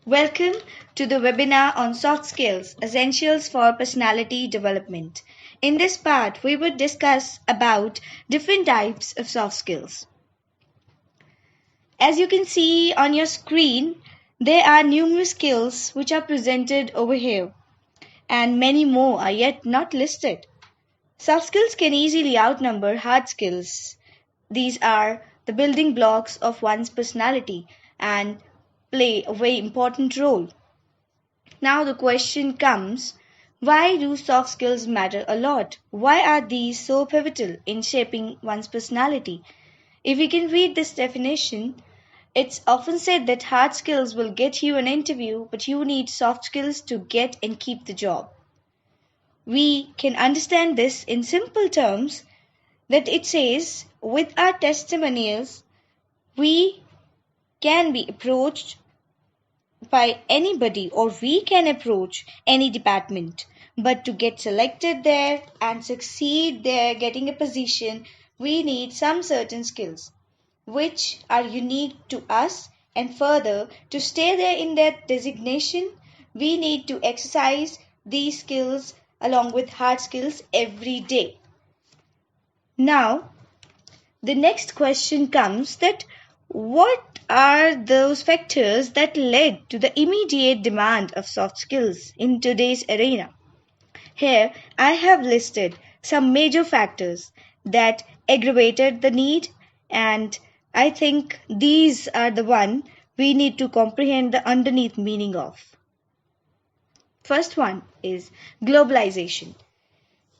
Welcome to the webinar on soft skills, essentials for personality development. In this part, we would discuss about different types of soft skills. As you can see on your screen, there are numerous skills which are presented over here, and many more are yet not listed. Soft skills can easily outnumber hard skills. These are the building blocks of one's personality and play a very important role. Now the question comes, why do soft skills matter a lot? Why are these so pivotal in shaping one's personality? If we can read this definition, it's often said that hard skills will get you an interview, but you need soft skills to get and keep the job. We can understand this in simple terms that it says, with our testimonials, we can be approached by anybody or we can approach any department. But to get selected there and succeed there, getting a position, we need some certain skills which are unique to us. And further, to stay there in that designation, we need to exercise these skills along with hard skills every day. Now, the next question comes that what are those factors that led to the immediate demand of soft skills in today's arena? Here, I have listed some major factors that aggravated the need, and I think these are the one we need to comprehend the underneath meaning of. First one is globalization.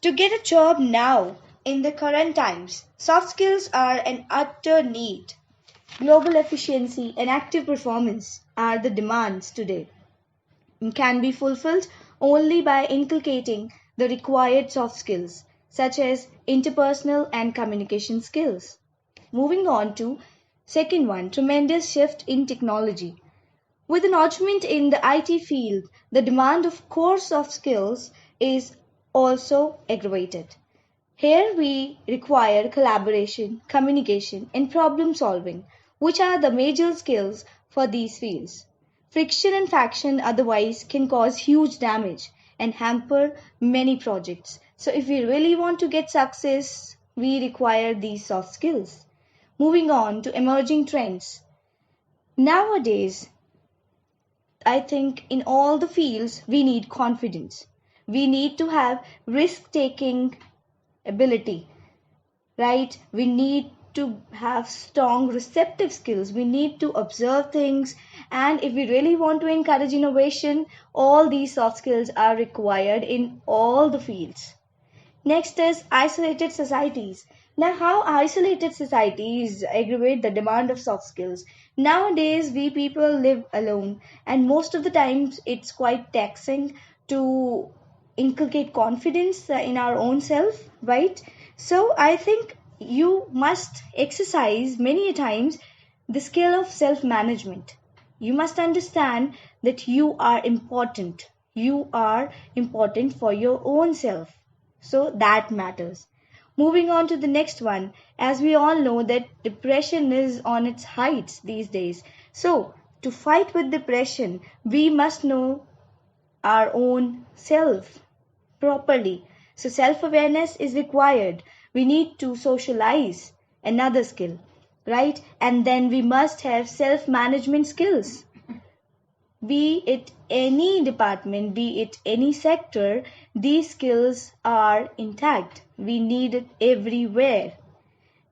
To get a job now in the current times, soft skills are an utter need. Global efficiency and active performance are the demands today and can be fulfilled only by inculcating the required soft skills such as interpersonal and communication skills. Moving on to second one, tremendous shift in technology. With an augment in the IT field, the demand of core soft skills is also aggravated. Here we require collaboration, communication, and problem solving, which are the major skills for these fields. Friction and faction otherwise can cause huge damage and hamper many projects. So if we really want to get success, we require these soft skills. Moving on to emerging trends. Nowadays, I think in all the fields, we need confidence. We need to have risk-taking ability, right? We need to have strong receptive skills. We need to observe things. And if we really want to encourage innovation, all these soft skills are required in all the fields. Next is isolated societies. Now, how isolated societies aggravate the demand of soft skills? Nowadays, we people live alone, and most of the times it's quite taxing to inculcate confidence in our own self, right? So, I think you must exercise many times the skill of self-management. You must understand that you are important. You are important for your own self. So that matters. Moving on to the next one, as we all know that depression is on its heights these days. So to fight with depression, we must know our own self properly. So self-awareness is required. We need to socialize, another skill, right? And then we must have self-management skills. Be it any department, be it any sector, these skills are intact. We need it everywhere.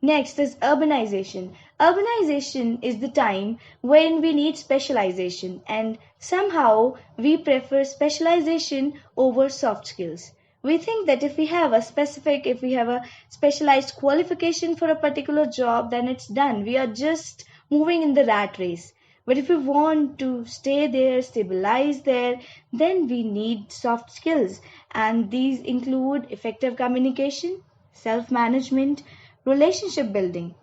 Next is urbanization. Urbanization is the time when we need specialization, and somehow we prefer specialization over soft skills. We think that if we have a specialized qualification for a particular job, then it's done. We are just moving in the rat race. But if we want to stay there, stabilize there, then we need soft skills. And these include effective communication, self-management, relationship building,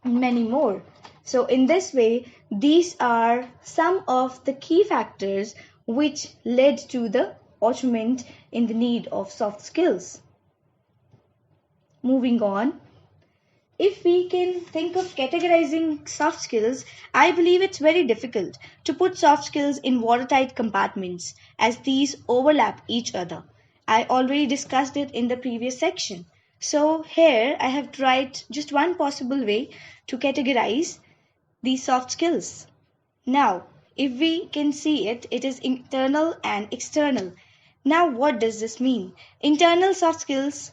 and many more. So in this way, these are some of the key factors which led to the augment in the need of soft skills. Moving on. if we can think of categorizing soft skills, I believe it's very difficult to put soft skills in watertight compartments as these overlap each other. I already discussed it in the previous section. So here I have tried just one possible way to categorize these soft skills. Now, if we can see it, it is internal and external. Now, what does this mean? Internal soft skills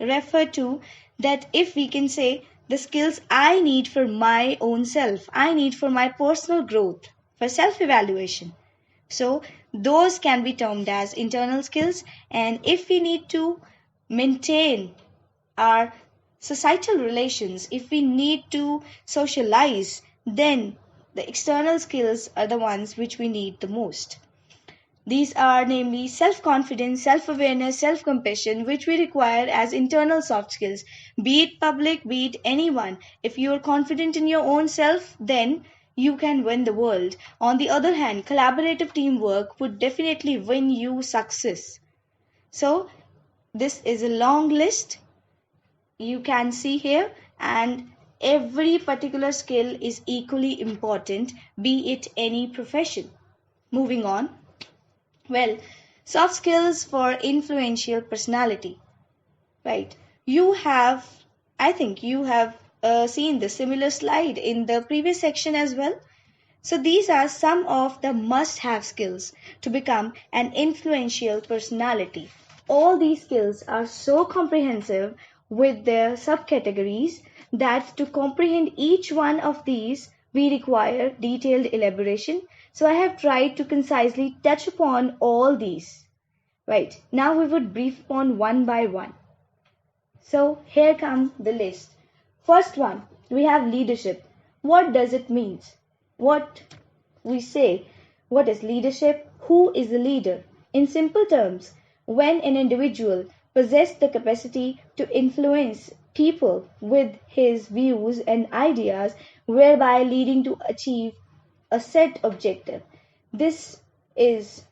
refer to that if we can say the skills I need for my own self, I need for my personal growth, for self evaluation. So, those can be termed as internal skills, and if we need to maintain our societal relations, if we need to socialize, then the external skills are the ones which we need the most. These are namely self-confidence, self-awareness, self-compassion, which we require as internal soft skills. Be it public, be it anyone. If you are confident in your own self, then you can win the world. On the other hand, collaborative teamwork would definitely win you success. So, this is a long list you can see here, and every particular skill is equally important, be it any profession. Moving on. Well, soft skills for influential personality. Right. I think you have seen the similar slide in the previous section as well. So these are some of the must-have skills to become an influential personality. All these skills are so comprehensive with their subcategories that to comprehend each one of these, we require detailed elaboration. So I have tried to concisely touch upon all these. Right, now we would brief upon one by one. So here come the list. First one, we have leadership. What does it mean? What we say, what is leadership? Who is the leader? In simple terms, when an individual possesses the capacity to influence people with his views and ideas, whereby leading to achieve a set objective. This is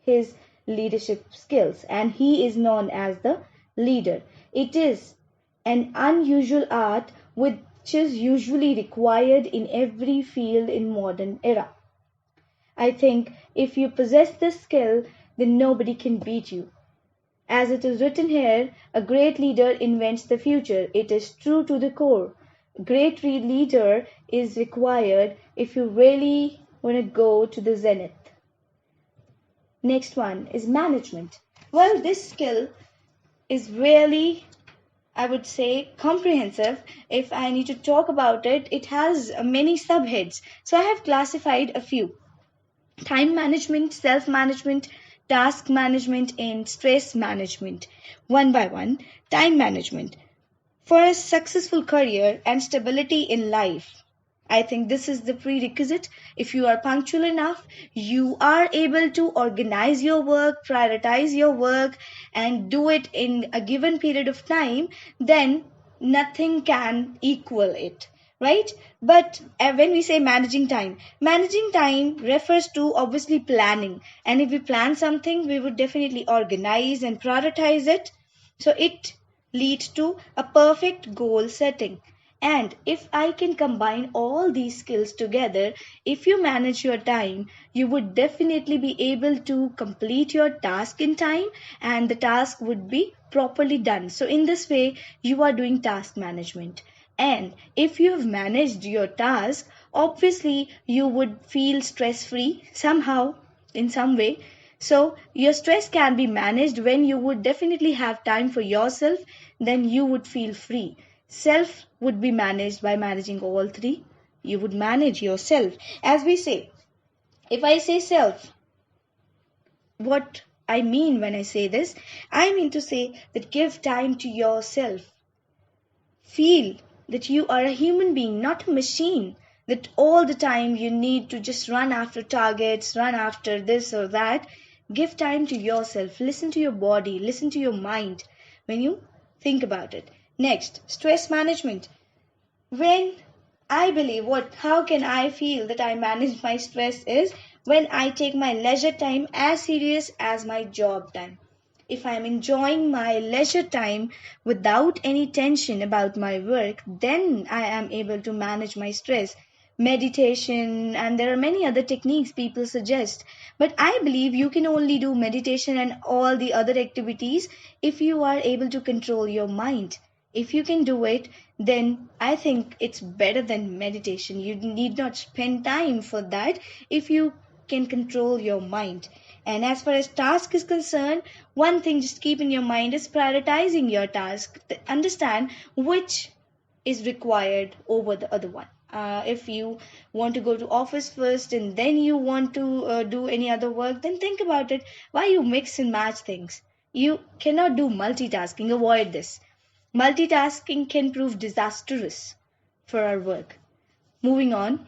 his leadership skills, and he is known as the leader. It is an unusual art which is usually required in every field in modern era. I think if you possess this skill, then nobody can beat you. As it is written here, a great leader invents the future. It is true to the core. A great leader is required if you really want to go to the zenith. Next one is management. Well, this skill is really, I would say, comprehensive. If I need to talk about it, it has many subheads. So I have classified a few. Time management, self-management, task management, and stress management. One by one, time management. For a successful career and stability in life, I think this is the prerequisite. If you are punctual enough, you are able to organize your work, prioritize your work, and do it in a given period of time, then nothing can equal it. Right? But when we say managing time refers to obviously planning. And if we plan something, we would definitely organize and prioritize it. So it leads to a perfect goal setting. And if I can combine all these skills together, if you manage your time, you would definitely be able to complete your task in time and the task would be properly done. So in this way, you are doing task management. And if you have managed your task, obviously you would feel stress-free somehow, in some way. So your stress can be managed when you would definitely have time for yourself, then you would feel free. Self would be managed by managing all three. You would manage yourself. As we say, if I say self, what I mean when I say this, I mean to say that give time to yourself. Feel that you are a human being, not a machine. That all the time you need to just run after targets, run after this or that. Give time to yourself. Listen to your body. Listen to your mind when you think about it. Next, stress management. When I believe how can I feel that I manage my stress is when I take my leisure time as serious as my job time. If I'm enjoying my leisure time without any tension about my work, then I am able to manage my stress. Meditation, and there are many other techniques people suggest. But I believe you can only do meditation and all the other activities if you are able to control your mind. If you can do it, then I think it's better than meditation. You need not spend time for that if you can control your mind. And as far as task is concerned, one thing just keep in your mind is prioritizing your task. Understand which is required over the other one. If you want to go to office first and then you want to do any other work, then think about it. Why you mix and match things? You cannot do multitasking. Avoid this. Multitasking can prove disastrous for our work. Moving on.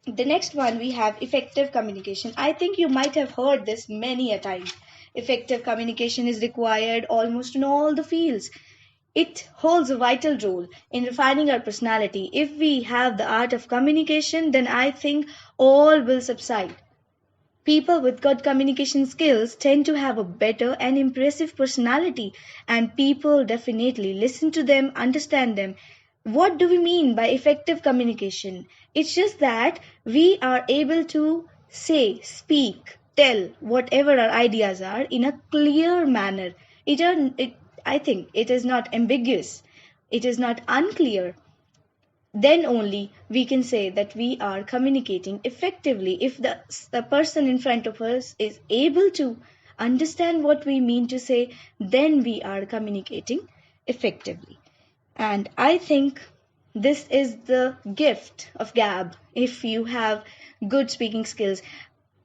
The next one we have effective communication. I think you might have heard this many a time. Effective communication is required almost in all the fields. It holds a vital role in refining our personality. If we have the art of communication, then I think all will subside. People with good communication skills tend to have a better and impressive personality, and people definitely listen to them, understand them. What do we mean by effective communication? It's just that we are able to say, speak, tell whatever our ideas are in a clear manner. I think it is not ambiguous. It is not unclear. Then only we can say that we are communicating effectively. If the person in front of us is able to understand what we mean to say, then we are communicating effectively. And I think this is the gift of gab if you have good speaking skills.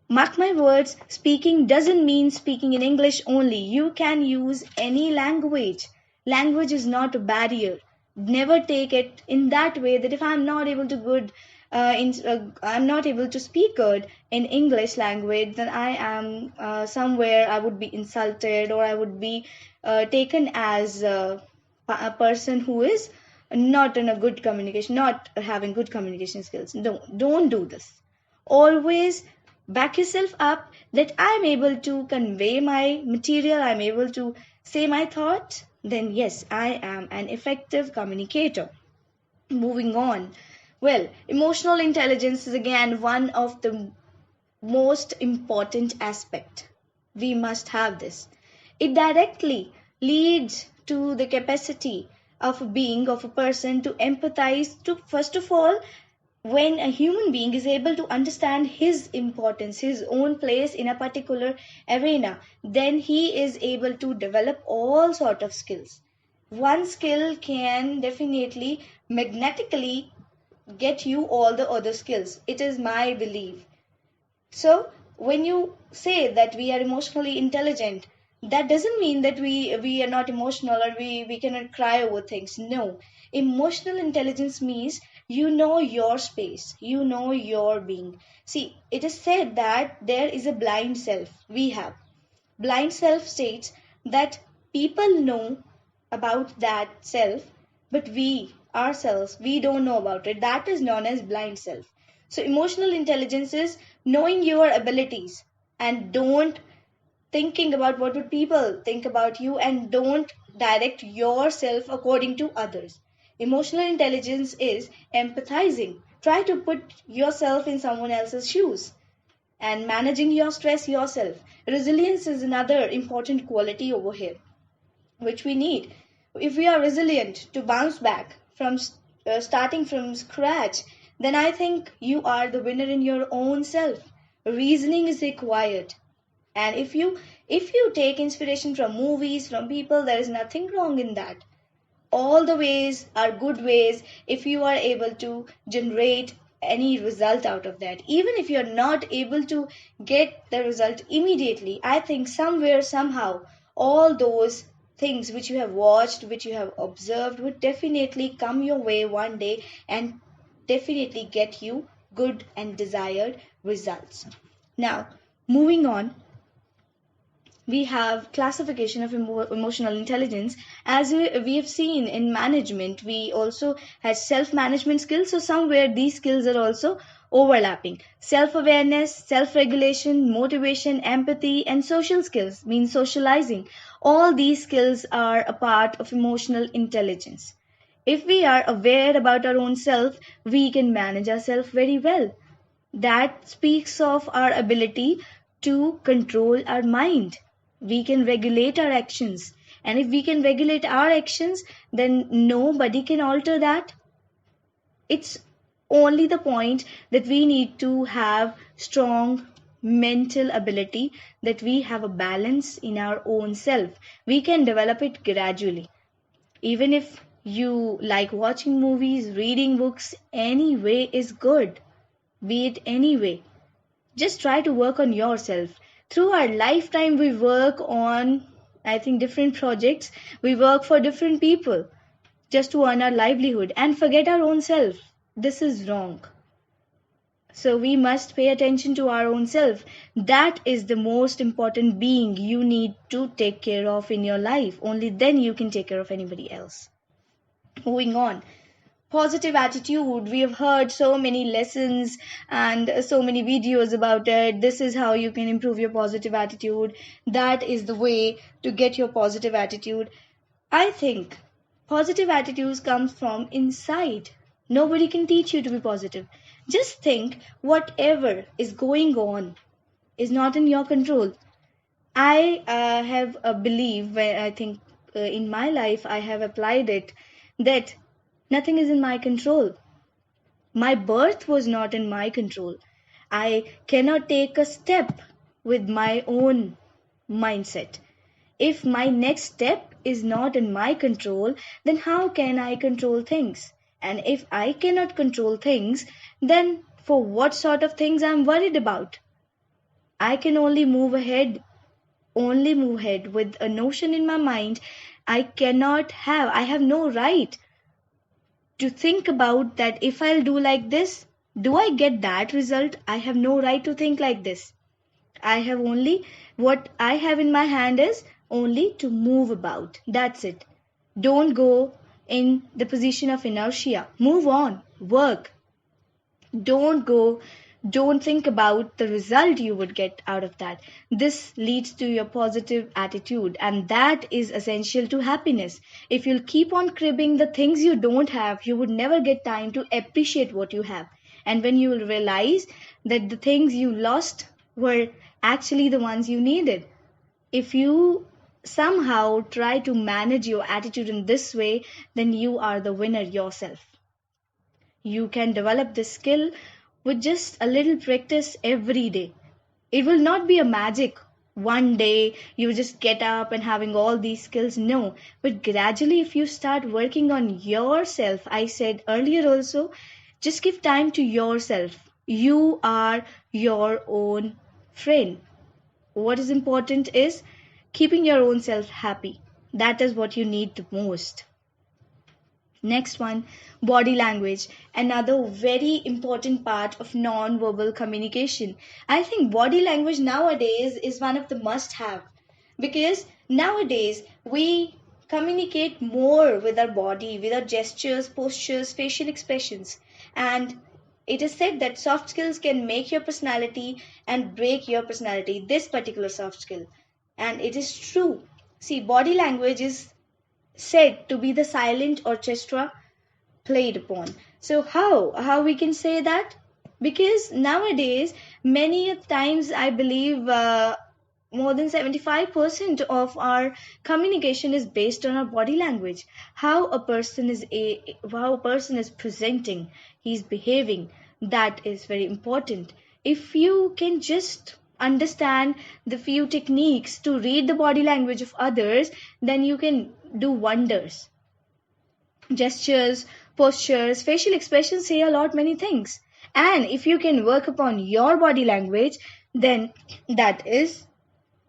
Mark my words, speaking doesn't mean speaking in English only. You can use any language. Language is not a barrier. Never take it in that way that if I'm not able to I'm not able to speak good in English language, then I am somewhere I would be insulted, or I would be taken as a person who is not in a good communication, not having good communication skills. Don't do this. Always back yourself up that I'm able to convey my material, I'm able to say my thought, then yes, I am an effective communicator. Moving on. Well, emotional intelligence is again one of the most important aspect. We must have this. It directly leads to the capacity of a person to empathize, to first of all, when a human being is able to understand his importance, his own place in a particular arena, then he is able to develop all sort of skills. One skill can definitely magnetically get you all the other skills. It is my belief. So when you say that we are emotionally intelligent, that doesn't mean that we are not emotional, or we cannot cry over things. No. Emotional intelligence means you know your space, you know your being. See, it is said that there is a blind self we have. Blind self states that people know about that self, but we ourselves, we don't know about it. That is known as blind self. So emotional intelligence is knowing your abilities, and don't thinking about what would people think about you, and don't direct yourself according to others. Emotional intelligence is empathizing. Try to put yourself in someone else's shoes and managing your stress yourself. Resilience is another important quality over here, which we need. If we are resilient to bounce back from starting from scratch, then I think you are the winner in your own self. Reasoning is required. And if you take inspiration from movies, from people, there is nothing wrong in that. All the ways are good ways if you are able to generate any result out of that. Even if you're not able to get the result immediately, I think somewhere, somehow, all those things which you have watched, which you have observed, would definitely come your way one day and definitely get you good and desired results. Now, moving on, we have classification of emotional intelligence. As we have seen in management, we also had self-management skills. So somewhere these skills are also overlapping. Self-awareness, self-regulation, motivation, empathy, and social skills means socializing. All these skills are a part of emotional intelligence. If we are aware about our own self, we can manage ourselves very well. That speaks of our ability to control our mind. We can regulate our actions. And if we can regulate our actions, then nobody can alter that. It's only the point that we need to have strong mental ability, that we have a balance in our own self. We can develop it gradually. Even if you like watching movies, reading books, any way is good. Be it any way. Just try to work on yourself. Through our lifetime, we work on, I think, different projects. We work for different people just to earn our livelihood and forget our own self. This is wrong. So we must pay attention to our own self. That is the most important being you need to take care of in your life. Only then you can take care of anybody else. Moving on. Positive attitude. We have heard so many lessons and so many videos about it. This is how you can improve your positive attitude. That is the way to get your positive attitude. I think positive attitudes come from inside. Nobody can teach you to be positive. Just think whatever is going on is not in your control. I have a belief where I think in my life I have applied it, that nothing is in my control. My birth was not in my control. I cannot take a step with my own mindset. If my next step is not in my control, then how can I control things? And if I cannot control things, then for what sort of things I'm worried about? I can only move ahead with a notion in my mind. I have no right to think about that if I'll do like this, do I get that result? I have no right to think like this. What I have in my hand is only to move about. That's it. Don't go in the position of inertia. Move on. Work. Don't think about the result you would get out of that. This leads to your positive attitude, and that is essential to happiness. If you'll keep on cribbing the things you don't have, you would never get time to appreciate what you have. And when you will realize that the things you lost were actually the ones you needed. If you somehow try to manage your attitude in this way, then you are the winner yourself. You can develop this skill with just a little practice every day. It will not be a magic. One day you just get up and having all these skills. No, but gradually if you start working on yourself, I said earlier also, just give time to yourself. You are your own friend. What is important is keeping your own self happy. That is what you need the most. Next one, body language, another very important part of non-verbal communication. I think body language nowadays is one of the must-have, because nowadays we communicate more with our body, with our gestures, postures, facial expressions, and it is said that soft skills can make your personality and break your personality, this particular soft skill. And it is true. See, body language is said to be the silent orchestra played upon. So how we can say that? Because nowadays many times I believe more than 75% of our communication is based on our body language. How a person is presenting, he's behaving, that is very important. If you can just understand the few techniques to read the body language of others, then you can do wonders. Gestures, postures, facial expressions say a lot many things. And if you can work upon your body language, then that is,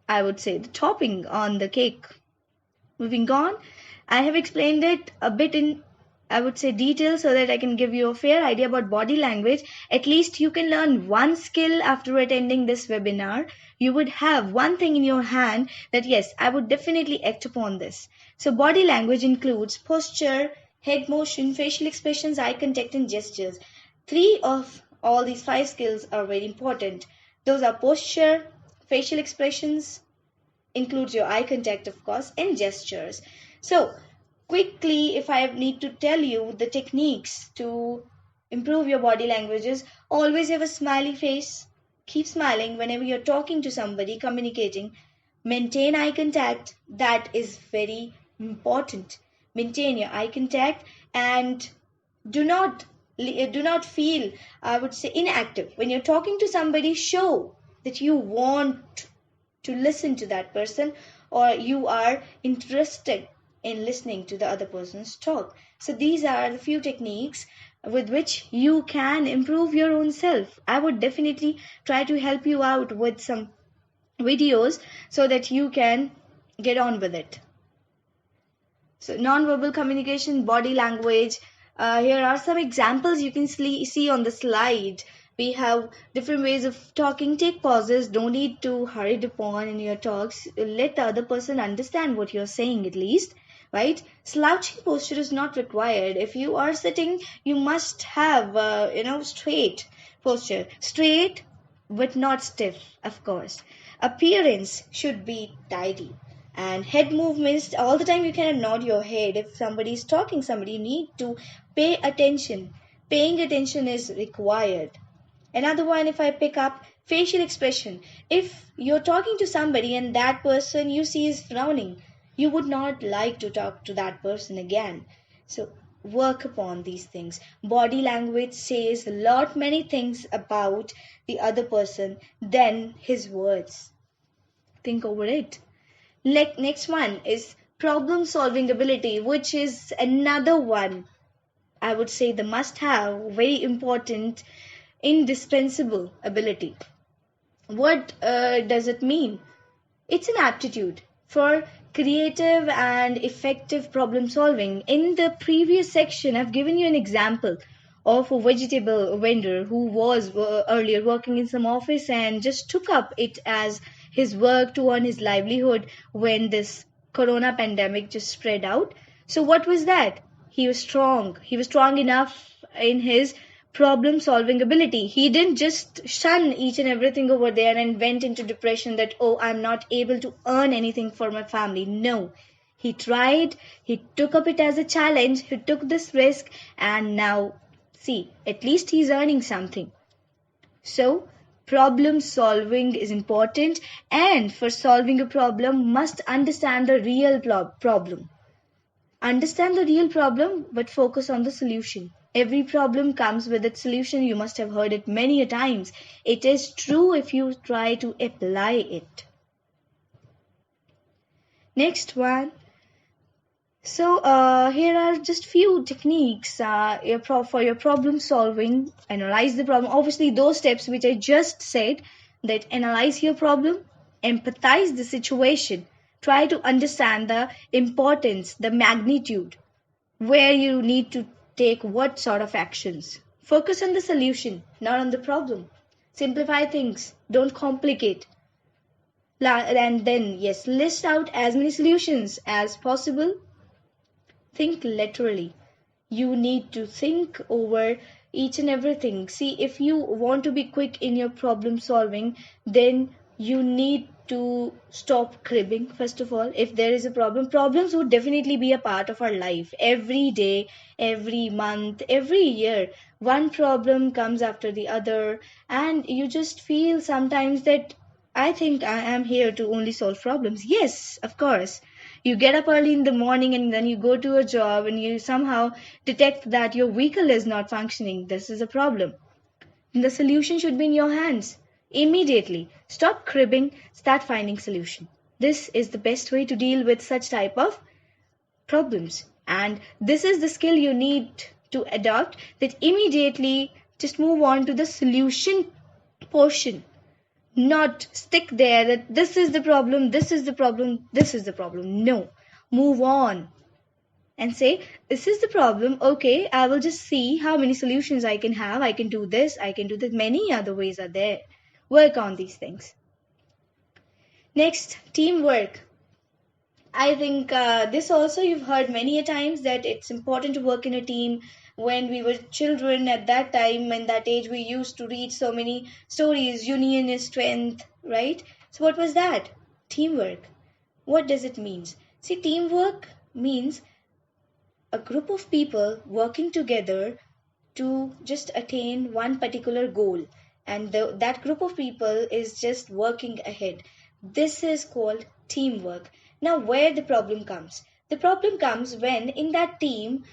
I would say, the topping on the cake. Moving on, I have explained it a bit in, I would say, detail so that I can give you a fair idea about body language. At least you can learn one skill after attending this webinar. You would have one thing in your hand that, yes, I would definitely act upon this. So body language includes posture, head motion, facial expressions, eye contact, and gestures. Three of All these 5 skills are very important. Those are posture, facial expressions, includes your eye contact, of course, and gestures. So, quickly, if I need to tell you the techniques to improve your body languages, always have a smiley face. Keep smiling whenever you're talking to somebody, communicating. Maintain eye contact. That is very important. Maintain your eye contact and do not do not feel, I would say, inactive. When you're talking to somebody, show that you want to listen to that person or you are interested in listening to the other person's talk. So these are the few techniques with which you can improve your own self. I would definitely try to help you out with some videos so that you can get on with it. So non-verbal communication, body language. Here are some examples you can see on the slide. We have different ways of talking. Take pauses. Don't need to hurry upon in your talks. Let the other person understand what you're saying at least. Right? Slouching posture is not required. If you are sitting, you must have, straight posture. Straight, but not stiff, of course. Appearance should be tidy. And head movements, all the time you cannot nod your head. If somebody is talking, somebody need to pay attention. Paying attention is required. Another one, if I pick up, facial expression. If you're talking to somebody and that person you see is frowning, you would not like to talk to that person again. So work upon these things. Body language says many things about the other person than his words. Think over it. Next one is problem solving ability, which is another one, I would say, the must have, very important, indispensable ability. What does it mean? It's an aptitude for creative and effective problem solving. In the previous section, I've given you an example of a vegetable vendor who was earlier working in some office and just took up it as his work to earn his livelihood when this corona pandemic just spread out. So what was that? He was strong. He was strong enough in his problem solving ability. He didn't just shun each and everything over there and went into depression that, oh, I'm not able to earn anything for my family. No. He tried, he took up it as a challenge, he took this risk, and now, see, at least he's earning something. So, problem solving is important, and for solving a problem, must understand the real problem. Understand the real problem, but focus on the solution. Every problem comes with its solution. You must have heard it many a times. It is true if you try to apply it. Next one. So here are just few techniques for your problem solving. Analyze the problem. Obviously, those steps which I just said, that analyze your problem, empathize the situation, try to understand the importance, the magnitude, where you need to take what sort of actions. Focus on the solution, not on the problem. Simplify things. Don't complicate. And then, yes, list out as many solutions as possible. Think laterally. You need to think over each and everything. See, if you want to be quick in your problem solving, then you need to stop cribbing. First of all, if there is a problem, problems would definitely be a part of our life. Every day, every month, every year, one problem comes after the other, and you just feel sometimes that I think I am here to only solve problems. Yes, of course. You get up early in the morning and then you go to a job and you somehow detect that your vehicle is not functioning. This is a problem. And the solution should be in your hands. Immediately, stop cribbing, start finding solution. This is the best way to deal with such type of problems. And this is the skill you need to adopt, that immediately just move on to the solution portion. Not stick there that this is the problem, this is the problem, this is the problem. No. Move on and say, this is the problem. Okay, I will just see how many solutions I can have. I can do this, I can do that. Many other ways are there. Work on these things. Next, teamwork. I think this also you've heard many a times, that it's important to work in a team. when we were children. At that time, in that age, we used to read so many stories. Union is strength, right? So what was that? Teamwork. What does it mean? See, teamwork means a group of people working together to just attain one particular goal, and that group of people is just working ahead. This is called teamwork. Now, where the problem comes? The problem comes when in that team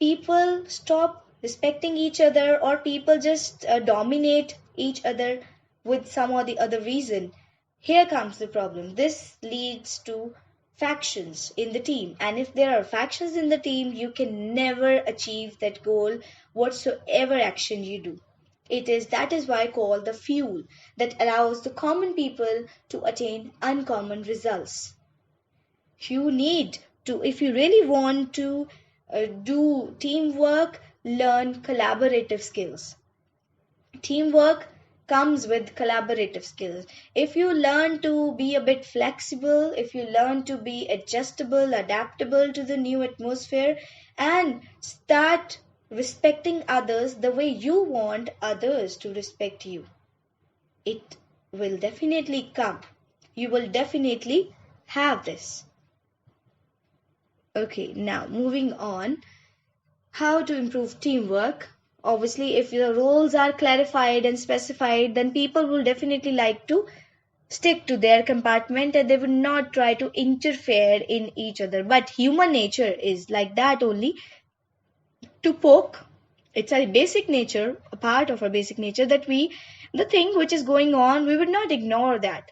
people stop respecting each other, or people just dominate each other with some or the other reason. Here comes the problem. This leads to factions in the team, and if there are factions in the team, you can never achieve that goal whatsoever action you do. That is why called the fuel that allows the common people to attain uncommon results. You need to, if you really want to do teamwork, learn collaborative skills. Teamwork comes with collaborative skills. If you learn to be a bit flexible, if you learn to be adjustable, adaptable to the new atmosphere, and start respecting others the way you want others to respect you, it will definitely come. You will definitely have this. Okay, now moving on. How to improve teamwork? Obviously, if the roles are clarified and specified, then people will definitely like to stick to their compartment and they will not try to interfere in each other. But human nature is like that only, to poke. It's a basic nature, a part of our basic nature, that the thing which is going on, we would not ignore that.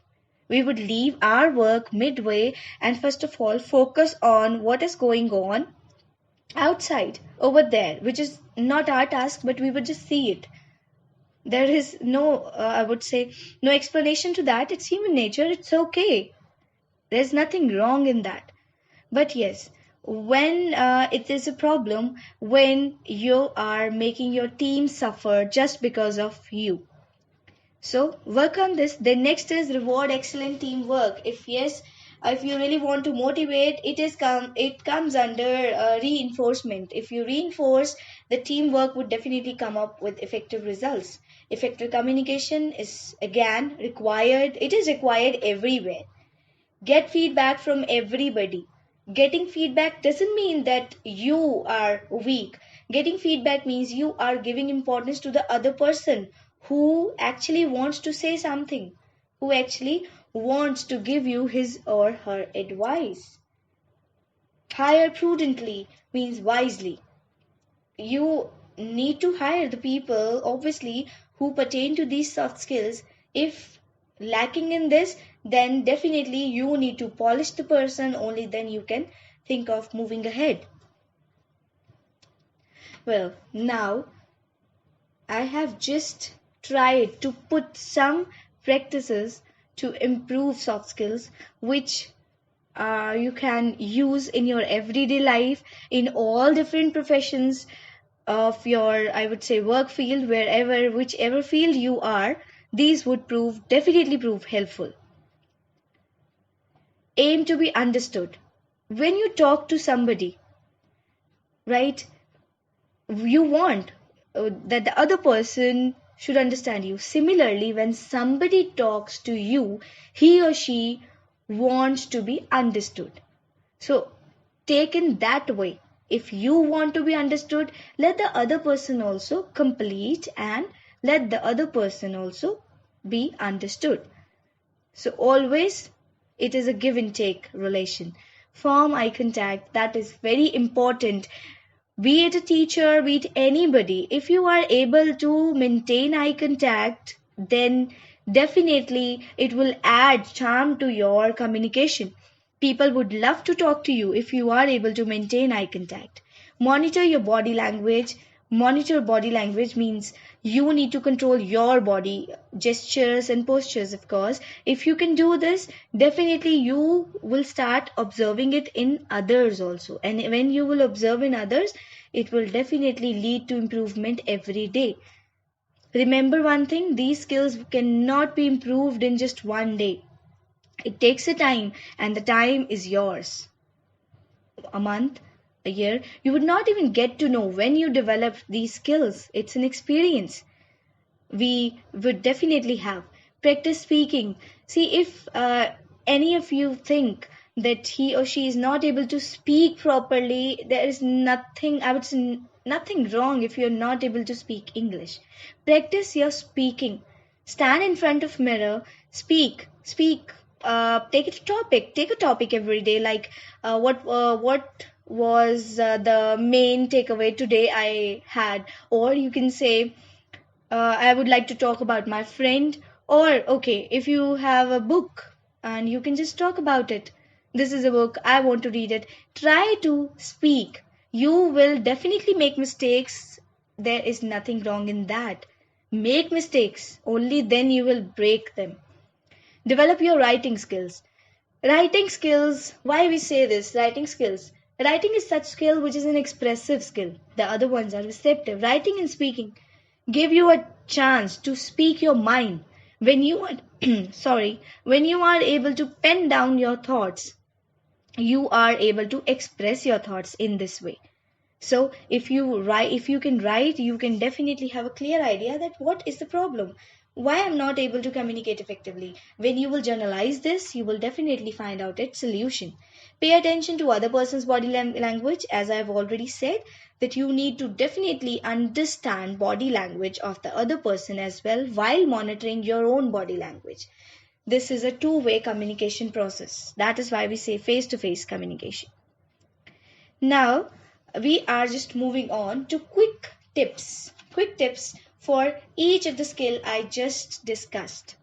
We would leave our work midway and first of all focus on what is going on outside over there, which is not our task, but we would just see it. There is no, I would say, no explanation to that. It's human nature. It's okay. There's nothing wrong in that. But yes, when it is a problem, when you are making your team suffer just because of you. So work on this. Then next is reward excellent teamwork. If yes, if you really want to motivate, it comes under reinforcement. If you reinforce, the teamwork would definitely come up with effective results. Effective communication is again required. It is required everywhere. Get feedback from everybody. Getting feedback doesn't mean that you are weak. Getting feedback means you are giving importance to the other person who actually wants to say something, who actually wants to give you his or her advice. Hire prudently means wisely. You need to hire the people, obviously, who pertain to these soft skills. If lacking in this, then definitely you need to polish the person, only then you can think of moving ahead. Well, now I have just tried to put some practices to improve soft skills, which you can use in your everyday life, in all different professions of your, I would say, work field, wherever, whichever field you are. These would definitely prove helpful. Aim to be understood. When you talk to somebody, right, you want that the other person should understand you. Similarly, when somebody talks to you, he or she wants to be understood. So, taken that way, if you want to be understood, let the other person also complete and let the other person also be understood. So, always it is a give and take relation. Form eye contact, that is very important. Be it a teacher, be it anybody, if you are able to maintain eye contact, then definitely it will add charm to your communication. People would love to talk to you if you are able to maintain eye contact. Monitor your body language. Monitor body language means you need to control your body gestures and postures, of course. If you can do this, definitely you will start observing it in others also. And when you will observe in others, it will definitely lead to improvement every day. Remember one thing, these skills cannot be improved in just one day. It takes a time, and the time is yours. A month, a year, you would not even get to know when you developed these skills. It's an experience we would definitely have. Practice speaking. See, if any of you think that he or she is not able to speak properly, there is nothing, I would say, nothing wrong if you're not able to speak English. Practice your speaking. Stand in front of mirror, speak. Take a topic every day, like what was the main takeaway today I had, or you can say, I would like to talk about my friend. Or, okay, if you have a book and you can just talk about it. This is a book, I want to read it. Try to speak. You will definitely make mistakes. There is nothing wrong in that. Make mistakes. Only then you will break them. Develop your writing skills. Writing skills, why we say this? Writing skills. Writing is such skill which is an expressive skill. The other ones are receptive. Writing and speaking give you a chance to speak your mind. When you are when you are able to pen down your thoughts, you are able to express your thoughts in this way. So if you can write, you can definitely have a clear idea that what is the problem, why I'm not able to communicate effectively. When you will journalize this, you will definitely find out its solution. Pay attention to other person's body language. As I've already said, that you need to definitely understand body language of the other person as well while monitoring your own body language. This is a two-way communication process. That is why we say face-to-face communication. Now, we are just moving on to quick tips for each of the skill I just discussed.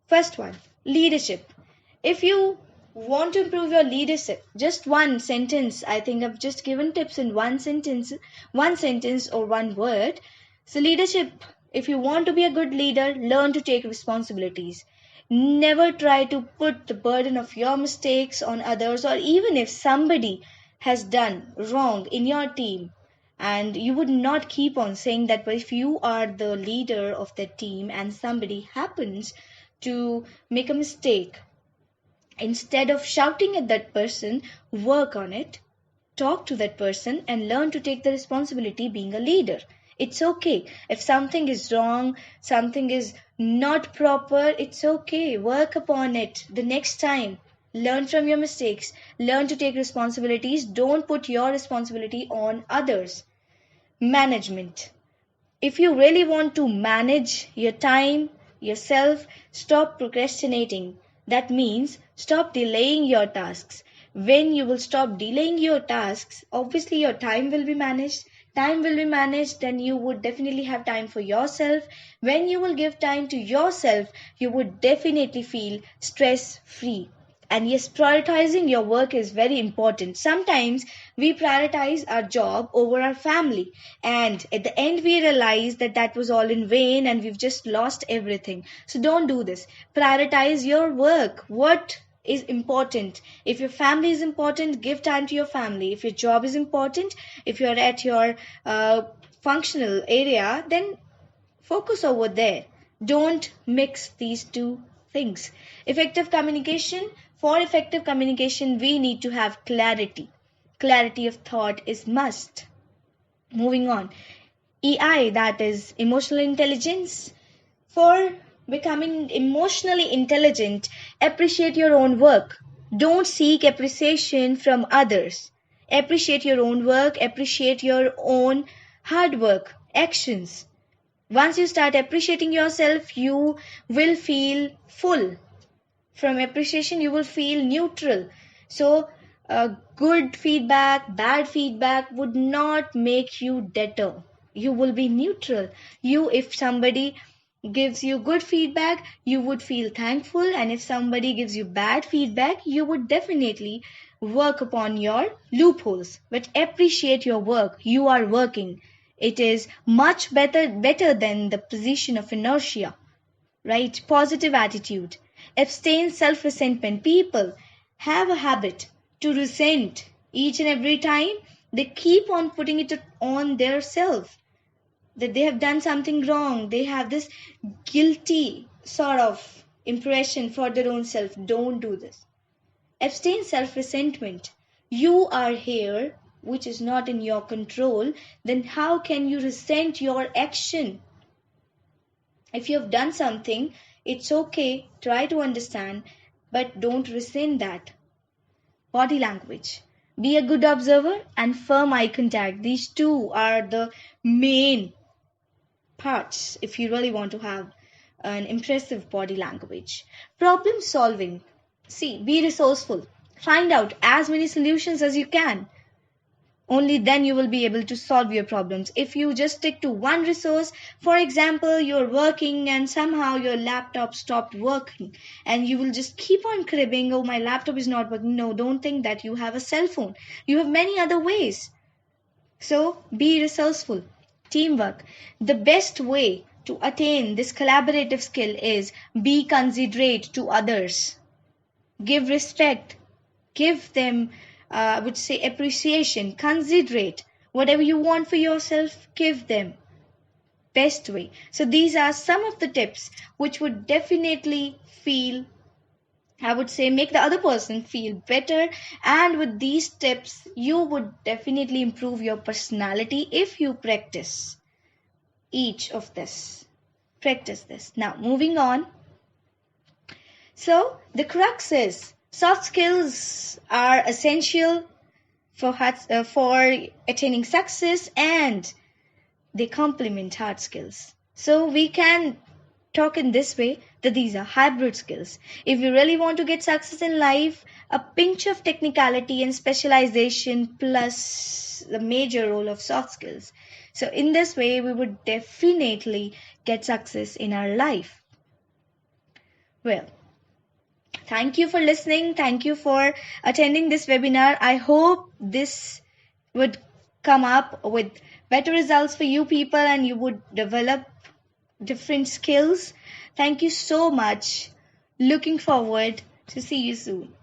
First one, leadership. If you want to improve your leadership, just one sentence, I think I've just given tips in one sentence or one word. So leadership, if you want to be a good leader, learn to take responsibilities. Never try to put the burden of your mistakes on others, or even if somebody has done wrong in your team, and you would not keep on saying that, but if you are the leader of the team and somebody happens to make a mistake, instead of shouting at that person, work on it, talk to that person and learn to take the responsibility being a leader. It's okay. If something is wrong, something is not proper, it's okay. Work upon it the next time. Learn from your mistakes. Learn to take responsibilities. Don't put your responsibility on others. Management. If you really want to manage your time, yourself, stop procrastinating. That means stop delaying your tasks. When you will stop delaying your tasks, obviously your time will be managed. Time will be managed, then you would definitely have time for yourself. When you will give time to yourself, you would definitely feel stress-free. And yes, prioritizing your work is very important. Sometimes we prioritize our job over our family, and at the end we realize that that was all in vain and we've just lost everything. So don't do this. Prioritize your work. What is important? If your family is important, give time to your family. If your job is important, if you're at your functional area, then focus over there. Don't mix these two things. Effective communication. For effective communication, we need to have clarity. Clarity of thought is must. Moving on. EI, that is emotional intelligence. For becoming emotionally intelligent, appreciate your own work. Don't seek appreciation from others. Appreciate your own work. Appreciate your own hard work, actions. Once you start appreciating yourself, you will feel full. From appreciation, you will feel neutral. So, good feedback, bad feedback would not make you deter. You will be neutral. If somebody gives you good feedback, you would feel thankful. And if somebody gives you bad feedback, you would definitely work upon your loopholes. But appreciate your work. You are working. It is much better than the position of inertia. Right? Positive attitude. Abstain self-resentment. People have a habit to resent each and every time. They keep on putting it on their self, that they have done something wrong. They have this guilty sort of impression for their own self. Don't do this. Abstain self-resentment. You are here which is not in your control, then how can you resent your action? If you have done something, it's okay, try to understand, but don't resent that. Body language. Be a good observer and firm eye contact. These two are the main parts if you really want to have an impressive body language. Problem solving. See, be resourceful. Find out as many solutions as you can. Only then you will be able to solve your problems. If you just stick to one resource, for example, you're working and somehow your laptop stopped working and you will just keep on cribbing, oh, my laptop is not working. No, don't think that. You have a cell phone. You have many other ways. So be resourceful. Teamwork. The best way to attain this collaborative skill is be considerate to others. Give respect. Give them I would say appreciation, considerate. Whatever you want for yourself, give them. Best way. So these are some of the tips which would definitely I would say, make the other person feel better. And with these tips, you would definitely improve your personality if you practice each of this. Practice this. Now, moving on. So, the crux is soft skills are essential for attaining success and they complement hard skills. So we can talk in this way that these are hybrid skills. If you really want to get success in life, a pinch of technicality and specialization plus the major role of soft skills. So in this way, we would definitely get success in our life. Well, thank you for listening. Thank you for attending this webinar. I hope this would come up with better results for you people and you would develop different skills. Thank you so much. Looking forward to see you soon.